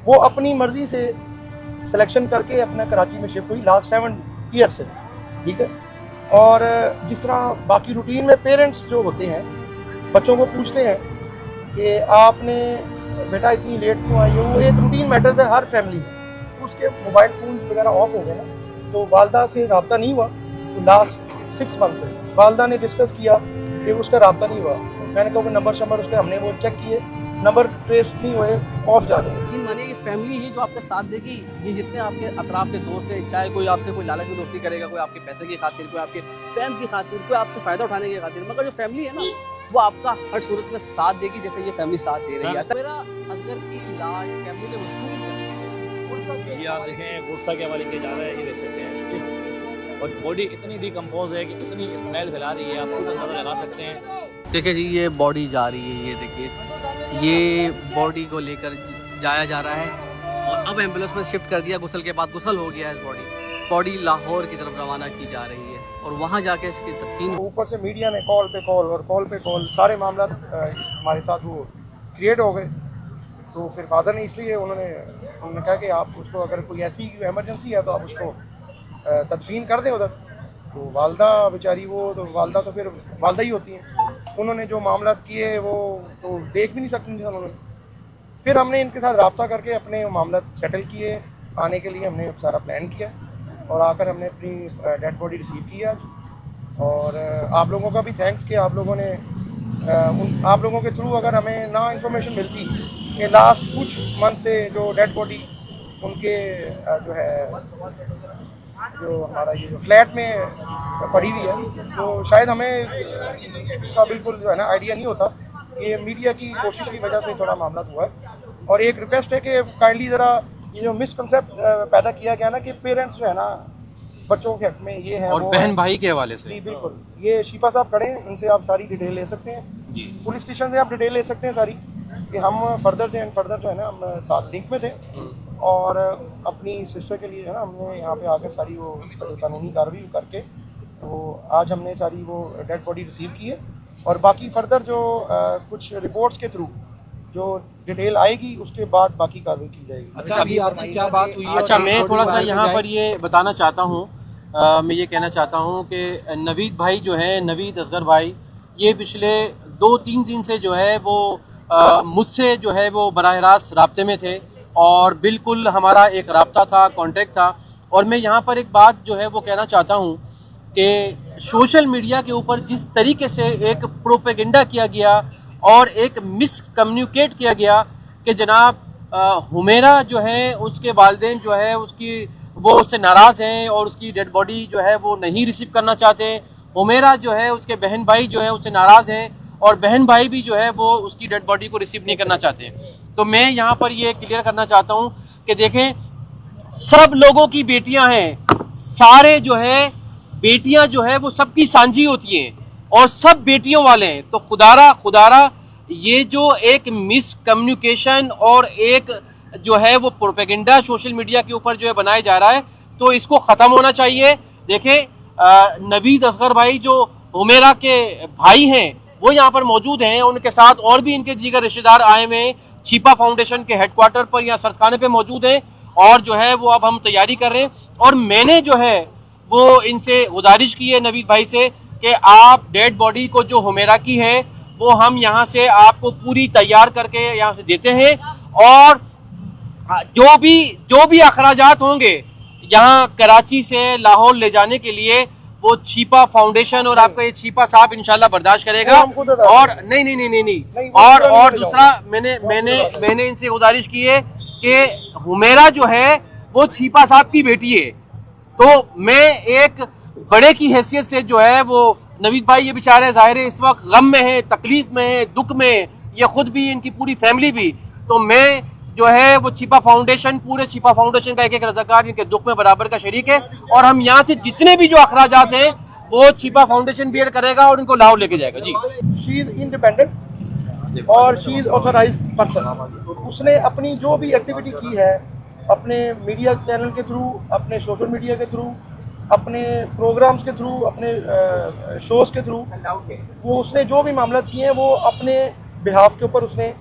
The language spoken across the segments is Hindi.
वो अपनी मर्जी से सिलेक्शन करके अपना कराची में शिफ्ट हुई लास्ट 7 ईयर से, ठीक है। और जिस तरह बाकी रूटीन में पेरेंट्स जो होते हैं बच्चों को पूछते हैं कि आपने बेटा इतनी लेट क्यों आई हो, वो एक रूटीन मैटर्स है हर फैमिली में। तो उसके मोबाइल फ़ोन वगैरह ऑफ हो गए ना, तो वालदा से रब्ता नहीं हुआ। तो लास्ट 6 मंथ से वालदा ने डिस्कस किया कि उसका रब्ता नहीं हुआ। मैंने कहा नंबर शंबर उसके हमने वो चेक किए, नंबर ट्रेस नहीं हुए, ऑफ जा रहे। लेकिन मानिए ये फैमिली ही जो आपके साथ देगी, ये जितने आपके अतराफ के दोस्त हैं, चाहे कोई आपसे कोई लालच की दोस्ती करेगा, कोई आपके पैसे की खातिर, कोई आपके फैम की खातिर, कोई आपसे फ़ायदा उठाने की खातिर, मगर जो फैमिली है ना वो आपका हर सूरत में साथ देगी, जैसे ये फैमिली साथ दे रही है। तो मेरा असगर की लाश फैमिली ने वसूल कर, ये आप देखें गुस्सा के हवाले किया जा रहा है, ये देख सकते हैं इस, और बॉडी इतनी डिकम्पोज है कि इतनी स्मेल फैला रही है, आप खुद अंदाजा लगा सकते हैं। देखिए जी ये बॉडी जा रही है, ये देखिए ये बॉडी को लेकर जाया जा रहा है और अब एम्बुलेंस में शिफ्ट कर दिया। गुस्ल के बाद गुस्ल हो गया है, बॉडी लाहौर की तरफ रवाना की जा रही है और वहाँ जाके इसकी तदफीन। ऊपर से मीडिया ने कॉल पे कॉल और कॉल पे कॉल, सारे मामला हमारे साथ वो क्रिएट हो गए। तो फिर फादर ने इसलिए उन्होंने कहा कि आप उसको अगर कोई ऐसी इमरजेंसी है तो आप उसको तदफीन कर दें उधर। तो वालदा बेचारी वो तो वालदा तो फिर वालदा ही होती हैं, उन्होंने जो मामला किए वो तो देख भी नहीं सकती थी उन्होंने। फिर हमने इनके साथ रब्ता करके अपने मामला सेटल किए, आने के लिए हमने सारा प्लान किया और आकर हमने अपनी डेड बॉडी रिसीव की आज। और आप लोगों का भी थैंक्स कि आप लोगों ने आप लोगों के थ्रू अगर हमें ना इंफॉर्मेशन मिलती कि लास्ट कुछ मंथ से जो डेड बॉडी उनके जो है जो हमारा ये जो फ्लैट में पड़ी हुई है, तो शायद हमें इसका बिल्कुल जो है ना आइडिया नहीं होता। ये मीडिया की कोशिश की वजह से थोड़ा मामला हुआ है। और एक रिक्वेस्ट है कि काइंडली ज़रा ये जो मिसकंसेप्ट पैदा किया गया ना कि पेरेंट्स जो है ना बच्चों के हक में ये है और बहन भाई के हवाले से। जी बिल्कुल, ये शिपा साहब खड़े हैं, इनसे आप सारी डिटेल ले सकते हैं जी। पुलिस स्टेशन से आप डिटेल ले सकते हैं सारी कि हम फर्दर जो है ना हम साथ लिंक में थे और अपनी सिस्टर के लिए है ना हमने यहाँ पे आकर सारी वो कानूनी कार्रवाई करके तो आज हमने सारी वो डेड बॉडी रिसीव की है। और बाकी फर्दर जो कुछ रिपोर्ट्स के थ्रू जो डिटेल आएगी उसके बाद बाकी कार्रवाई की जाएगी। अच्छा अभी आपकी क्या बात हुई है? अच्छा मैं थोड़ा सा यहाँ पर ये बताना चाहता हूँ, मैं ये कहना चाहता हूँ कि नवीद भाई जो है, नवीद असगर भाई, ये पिछले 2-3 दिन से जो है वो मुझसे जो है वो बराह रास्त राब्ते में थे और बिल्कुल हमारा एक राब्ता था, कांटेक्ट था। और मैं यहाँ पर एक बात जो है वो कहना चाहता हूँ कि सोशल मीडिया के ऊपर जिस तरीके से एक प्रोपेगेंडा किया गया और एक मिस कम्युनिकेट किया गया कि जनाब हुमेरा जो है उसके वालिदैन जो है उसकी वो उससे नाराज़ हैं और उसकी डेड बॉडी जो है वो नहीं रिसीव करना चाहते। हुमेरा जो है उसके बहन भाई जो है उससे नाराज़ हैं और बहन भाई भी जो है वो उसकी डेड बॉडी को रिसीव नहीं करना चाहते। तो मैं यहाँ पर ये क्लियर करना चाहता हूँ कि देखें सब लोगों की बेटियाँ हैं, सारे जो है बेटियाँ जो है वो सबकी सांझी होती हैं और सब बेटियों वाले हैं। तो खुदारा ये जो एक मिस कम्युनिकेशन और एक जो है वो प्रोपेगेंडा सोशल मीडिया के ऊपर जो है बनाया जा रहा है तो इसको ख़त्म होना चाहिए। देखें नवीद असगर भाई जो हुमेरा के भाई हैं वो यहाँ पर मौजूद हैं, उनके साथ और भी इनके दीगर रिश्तेदार आए हुए हैं, छिपा फाउंडेशन के हेडक्वार्टर पर या सरखाने पे मौजूद हैं और जो है वो अब हम तैयारी कर रहे हैं। और मैंने जो है वो इनसे गुजारिश की है नवीद भाई से कि आप डेड बॉडी को जो हुमेरा की है वो हम यहाँ से आपको पूरी तैयार करके यहाँ से देते हैं और जो भी अखराजात होंगे यहाँ कराची से लाहौर ले जाने के लिए वो छिपा फाउंडेशन और आपका ये छिपा साहब इंशाल्लाह बर्दाश्त करेगा। और नहीं और दूसरा मैंने इनसे गुजारिश की है कि हुमेरा जो है वो छिपा साहब की बेटी है। तो मैं एक बड़े की हैसियत से जो है वो नवीद भाई ये बेचारे ज़ाहिर है इस वक्त गम में है, तकलीफ में है, दुख में, ये खुद भी इनकी पूरी फैमिली भी। तो मैं जो है वो छिपा फाउंडेशन, पूरे छिपा फाउंडेशन का एक रज़ाकार इनके दुख में बराबर का शरीक है और हम यहाँ से जितने भी जो अखराजात हैं वो छिपा फाउंडेशन बियर करेगा और इनको लाहौर लेके जाएगा। जी शी इज इंडिपेंडेंट और शी इज ऑथराइज्ड पर्सन। उसने अपनी जो भी एक्टिविटी की है अपने मीडिया चैनल के थ्रू, अपने सोशल मीडिया के थ्रू, अपने प्रोग्राम्स के थ्रू, अपने शोज़ के थ्रू, वो उसने जो भी मामला किए हैं वो अपने बिहाफ के ऊपर उसने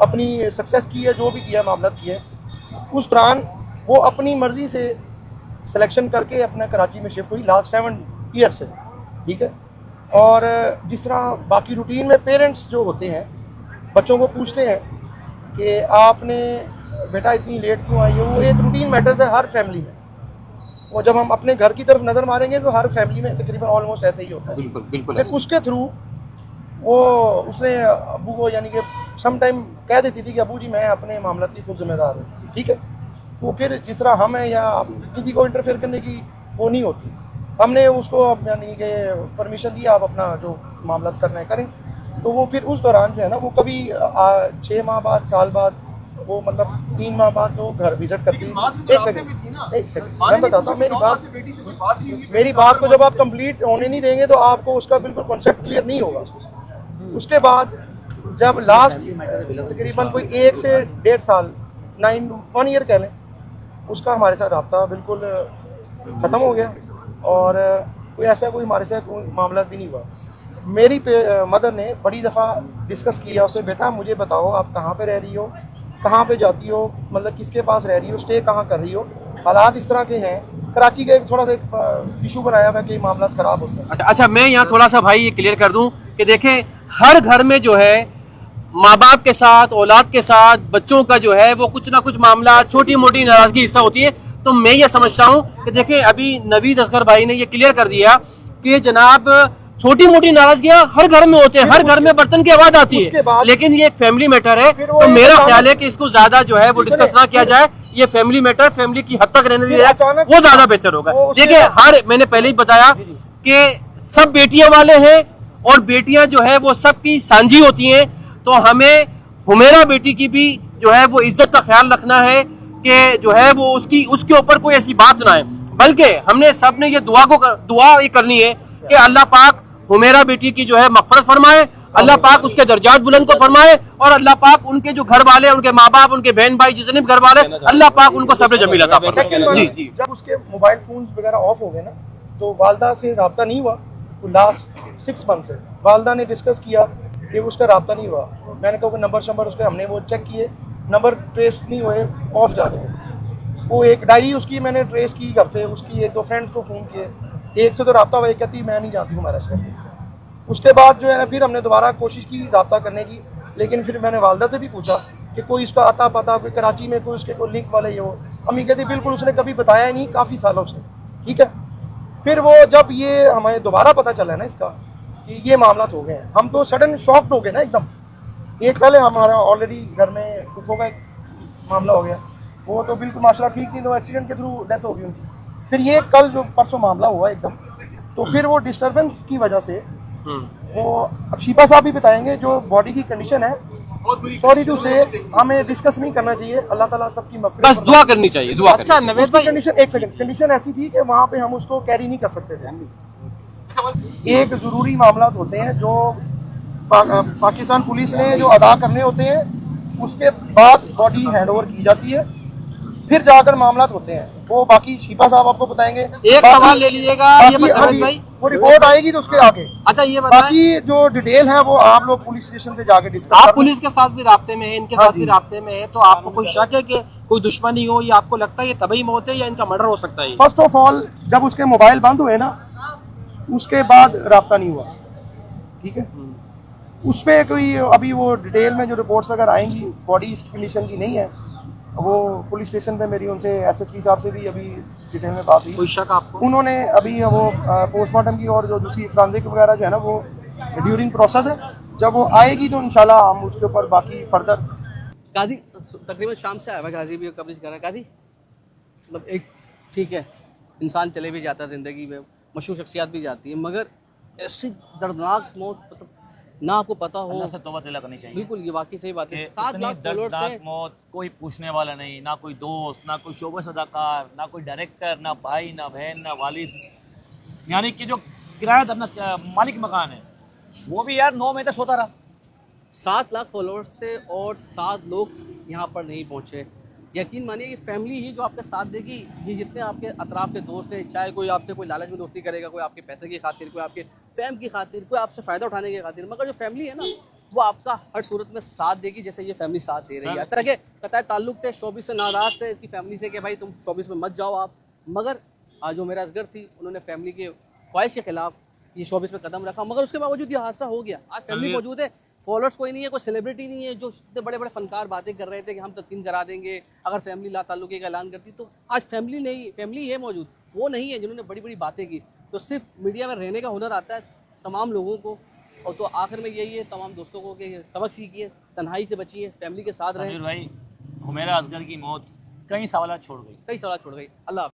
अपनी सक्सेस की है, जो भी किया मामला किए। उस दौरान वो अपनी मर्जी से सिलेक्शन करके अपना कराची में शिफ्ट हुई लास्ट 7 ईयर से, ठीक है। और जिस तरह बाकी रूटीन में पेरेंट्स जो होते हैं बच्चों को पूछते हैं कि आपने बेटा इतनी लेट क्यों आई हो, वो एक रूटीन मैटर्स है हर फैमिली में। और जब हम अपने घर की तरफ नज़र मारेंगे तो हर फैमिली में तकरीबन ऑलमोस्ट ऐसे ही होता है। बिल्कुल बिल्कुल फिर उसके थ्रू वो उसने अबू को यानी कि सम टाइम कह देती थी कि अबू जी मैं अपने मामला की खुद जिम्मेदार हूँ, ठीक है। तो फिर जिस तरह हम हैं या किसी को इंटरफेयर करने की वो नहीं होती, हमने उसको यानी कि परमिशन दी आप अपना जो मामला करना है करें। तो वो फिर उस दौरान जो है ना वो कभी 6 माह बाद, साल बाद, वो मतलब 3 माह बाद वो घर विजिट करती है। एक सेकंड मैं बताता हूँ मेरी बात को जब आप कंप्लीट होने नहीं देंगे तो आपको उसका बिल्कुल कॉन्सेप्ट क्लियर नहीं होगा। उसके बाद जब लास्ट तकरीबन कोई 1 से 1.5 साल 1 ईयर कह लें, उसका हमारे साथ रब्ता बिल्कुल ख़त्म हो गया और कोई ऐसा कोई हमारे साथ कोई मामला भी नहीं हुआ। मेरी मदर ने बड़ी दफ़ा डिस्कस किया उससे, बेटा मुझे बताओ आप कहाँ पे रह रही हो, कहाँ पे जाती हो, मतलब किसके पास रह रही हो, स्टे कहाँ कर रही हो। हालात इस तरह के हैं, कराची का थोड़ा सा इशू बनाया हुआ है कि मामला ख़राब होता है। अच्छा, मैं यहाँ थोड़ा सा भाई ये क्लियर कर दूं कि देखें हर घर में जो है माँ बाप के साथ, औलाद के साथ, बच्चों का जो है वो कुछ ना कुछ मामला, छोटी मोटी नाराजगी हिस्सा होती है। तो मैं ये समझता हूँ कि देखें अभी नवीद असगर भाई ने ये क्लियर कर दिया कि जनाब छोटी मोटी नाराजगियां हर घर में होते हैं, हर घर में बर्तन की आवाज आती है, लेकिन ये एक फैमिली मैटर है। तो मेरा ख्याल है कि इसको ज्यादा जो है वो डिस्कस ना किया जाए, ये फैमिली मैटर फैमिली की हद तक रहने दिया जाए, वो ज्यादा बेहतर होगा। देखिए मैंने पहले ही बताया कि सब बेटियां वाले हैं और बेटियां जो है वो सबकी सांझी होती हैं। तो हमें हुमेरा बेटी की भी जो है वो इज्जत का ख्याल रखना है कि जो है वो उसके ऊपर कोई ऐसी बात ना है, बल्कि हमने सब ने ये दुआ ये करनी है कि अल्लाह पाक हुमेरा बेटी की जो है मग़फ़िरत फरमाए, अल्लाह पाक उसके दर्जात बुलंद को फरमाए और अल्लाह पाक उनके जो घर वाले, उनके माँ बाप, उनके बहन भाई जितने भी घर वाले, अल्लाह पाक उनको सब्र जमील अता फरमाए। जी जी। जब उसके मोबाइल फोन वगैरह ऑफ हो गए ना तो वालदा से रब्ता नहीं हुआ, तो लास्ट 6 मंथ से वालदा ने डिस्कस किया कि उसका रब्ता नहीं हुआ। मैंने कहा नंबर शंबर उसके हमने वो चेक किए, नंबर ट्रेस नहीं हुए, ऑफ जा रहे। वो एक डायरी उसकी मैंने ट्रेस की घर से, उसकी 1-2 फ्रेंड्स को फ़ोन किए, एक से तो रब्ता हुआ, एक कहती मैं नहीं जानती हूँ हमारा इसका। उसके बाद जो है ना फिर हमने दोबारा कोशिश की रब्ता करने की, लेकिन फिर मैंने वालदा से भी पूछा कि कोई इसका अता पता, कोई कराची में कोई उसके कोई लिंक वाले हो। अम्मी कहती बिल्कुल उसने कभी बताया ही नहीं काफ़ी सालों से, ठीक है। फिर वो जब ये हमें दोबारा पता चला ना इसका कि ये मामला हो गए हैं, हम तो सडन शॉक्ड हो गए ना एकदम। एक पहले हमारा ऑलरेडी घर में कुत्तों का एक मामला हो गया, वो तो बिल्कुल माशाल्लाह ठीक थी, तो एक्सीडेंट के थ्रू डेथ हो गई उनकी। फिर ये कल जो परसों मामला हुआ एकदम, तो फिर वो डिस्टर्बेंस की वजह से वो अब शीपा साहब भी बताएंगे जो बॉडी की कंडीशन है, सॉरी टू से हमें डिस्कस नहीं करना चाहिए। अल्लाह ताला सबकी मग़फ़िरत, बस दुआ करनी चाहिए, दुआ। अच्छा नवेद भाई, कंडीशन एक सेकंड, कंडीशन ऐसी थी कि वहाँ पे हम उसको कैरी नहीं कर सकते थे। एक ज़रूरी मामला होते हैं जो पाकिस्तान पुलिस ने जो अदा करने होते हैं, उसके बाद बॉडी हैंड ओवर की जाती है, फिर जाकर मामला होते हैं। वो बाकी शीपा साहब आपको बताएंगे। एक सवाल ले लीजिएगा, ये बताइए भाई, वो रिपोर्ट आएगी तो उसके आगे। अच्छा ये बताइए, बाकी जो डिटेल है वो आप लोग पुलिस स्टेशन से जाके डिस्कस। आप पुलिस के साथ भी राब्ते में है, इनके साथ भी राब्ते में है, तो आपको कोई शक है कि कोई दुश्मनी हो, या आपको लगता है ये तभी मौत है या इनका मर्डर हो सकता है? फर्स्ट ऑफ ऑल जब उसके मोबाइल बंद हुए ना उसके बाद राब्ता नहीं हुआ, ठीक है। उस पर कोई अभी वो डिटेल में जो रिपोर्ट्स अगर आएंगी, बॉडी इस कंडीशन की नहीं है। वो पुलिस स्टेशन पे मेरी उनसे एसएसपी साहब से भी अभी डिटेल में बात हुई। कोई शक आपको? उन्होंने अभी वो पोस्टमार्टम की और जो दूसरी फ्रांसिक वगैरह जो है ना वो ड्यूरिंग प्रोसेस है, जब वो आएगी तो इंशाल्लाह हम उसके ऊपर बाकी फर्दर। गाजी तकरीबन शाम से आया हुआ, गाजी भी कवरेज कर रहा है। गाजी मतलब एक ठीक है, इंसान चले भी जाता है ज़िंदगी में, मशहूर शख्सियात भी जाती है, मगर ऐसी दर्दनाक मौत मतलब ना आपको पता हो। अल्लाह से तौबा तौबा करनी चाहिए। बिल्कुल, ये वाकई सही बात है। कि 7 इतनी लाख फॉलोअर्स दर्दनाक थे। मौत, कोई पूछने वाला नहीं, ना कोई दोस्त, ना कोई शोबा सदाकार, ना कोई डायरेक्टर, ना भाई, ना बहन, ना वालिद, यानी कि जो किराया अपना मालिक मकान है वो भी यार 9 महीने तक सोता रहा। 7 लाख फॉलोअर्स थे और 7 लोग यहाँ पर नहीं पहुँचे। यकीन मानिए कि फैमिली ही जो आपका साथ देगी। ये जितने आपके अतराफ के दोस्त हैं, चाहे कोई आपसे कोई लालच में दोस्ती करेगा, कोई आपके पैसे की खातिर, कोई आपके फैम की खातिर, कोई आपसे फ़ायदा उठाने की खातिर, मगर जो फैमिली है ना वो आपका हर सूरत में साथ देगी जैसे ये फैमिली साथ दे रही है। तरह के कतई ताल्लुक थे, शोबिस से नाराज थे इसकी फैमिली से कि भाई तुम शोबिस में मत जाओ आप, मगर आज जो मेरा असगर थी उन्होंने फैमिली के ख्वाहिश के खिलाफ ये शोबिस में कदम रखा, मगर उसके बावजूद ये हादसा हो गया। आज फैमिली मौजूद है, फॉलोअर्स कोई नहीं है, कोई सेलिब्रिटी नहीं है, जो इतने बड़े बड़े फनकार बातें कर रहे थे कि हम तदफीन करा देंगे अगर फैमिली ला ताल्लुके का ऐलान करती, तो आज फैमिली है मौजूद, वो नहीं है जिन्होंने बड़ी बड़ी बातें की। तो सिर्फ मीडिया में रहने का हुनर आता है तमाम लोगों को, और तो आखिर में यही है तमाम दोस्तों को कि सबक सीखिए, तन्हाई से बचिए, फैमिली के साथ रहें। भाई हुमैरा असगर की मौत कई सवाल छोड़ गई। कई सवाल छोड़ गई। अल्लाह